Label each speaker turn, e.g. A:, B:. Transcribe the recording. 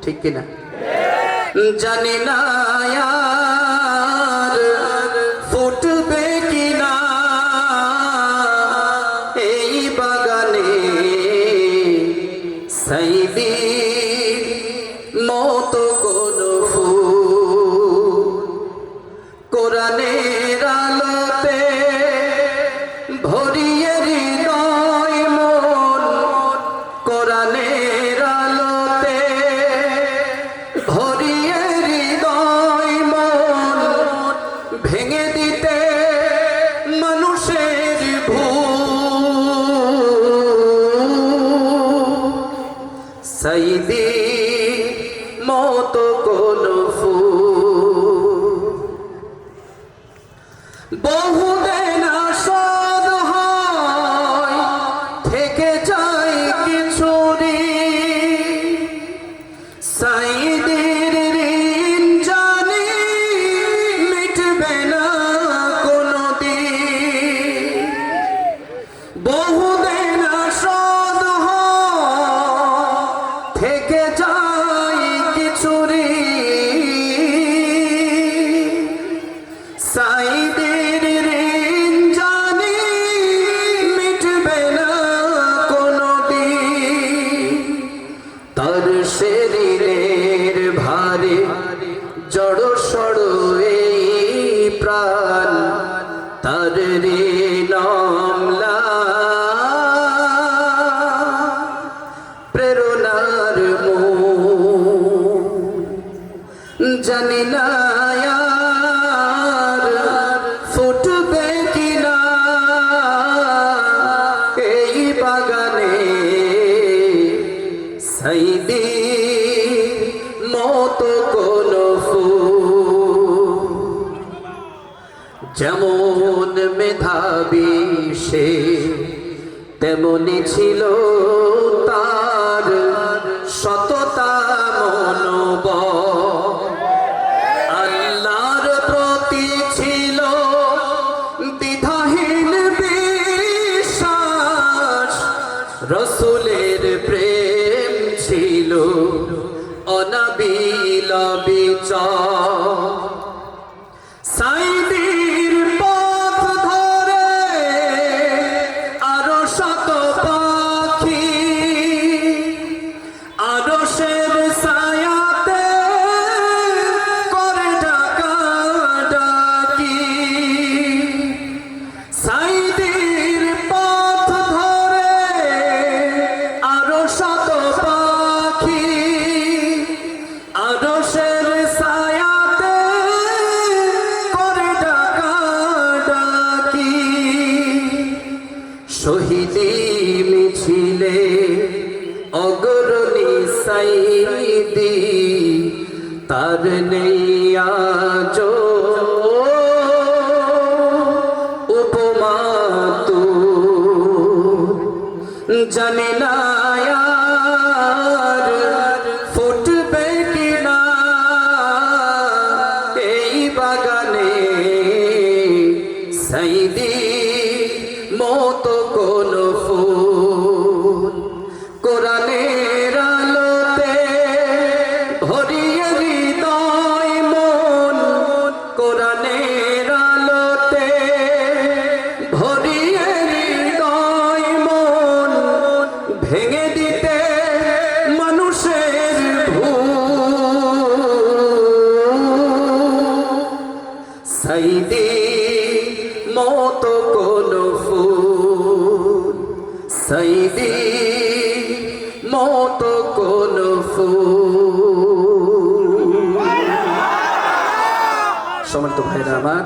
A: ঠিক কিনা? জানি না আর ফুটবে কিনা এই বাগানে সাইদির মতো কোনো ফুল। কোরআনের আলোতে ভরিয়ে হৃদয় মন, কোরআনের আলোতে ভরিয়ে হৃদয় মন, ভেঙে দিতে মানুষের ভুল। সাইদি মতো কোনো ফুল বহুদিন আশাদ হয় থেকে যায় কিছুরি। সাইদির ঋণ জানি মিটবে না কোনদিন। বহুদিন আশাদ হয় থেকে যায় কিছুরি। সাইদির ঋণ জানি মিটবে না কোনদিন। তার শরীরের ভারে জড় সড় এই প্রাণ, তার ঋণ অম্লা প্রেরণার মূল। জানি না ফুটবে কিনা এই বাগানে সাইদি মতো কোনো ফুল। যেমন মেধাবী সে তেমনি ছিল তার সততা মনোবল। আল্লাহর প্রতি ছিল দ্বিধাহীন বিশ্বাস, রসুলের প্রেম ছিল অনাবিল বিচার। সাইদির পথ ধরে আরো শত পাখি আরশের ছায়াতে করে ডাকাডাকি। সাইদির পথ ধরে আরো শত পাখি আরশের ছায়াতে করে ডাকাডাকি। শহীদি মিছিলে অগ্রণী সাইদি, তার নেই আজো উপমা তুল। জানি না আর ফুটবে কিনা এই বাগানে সাইদি মতো কোনো ফুল। কোরআনের আলোতে ভরিয়ে হৃদয় মন, কোরআনের আলোতে ভরিয়ে হৃদয় মন, ভেঙে দিতে মানুষের ভুল। সাইদি মতো কোনো ফুল, সাইদি মতো কোনো ফুল। সম্মানিত ভাইরা আমার,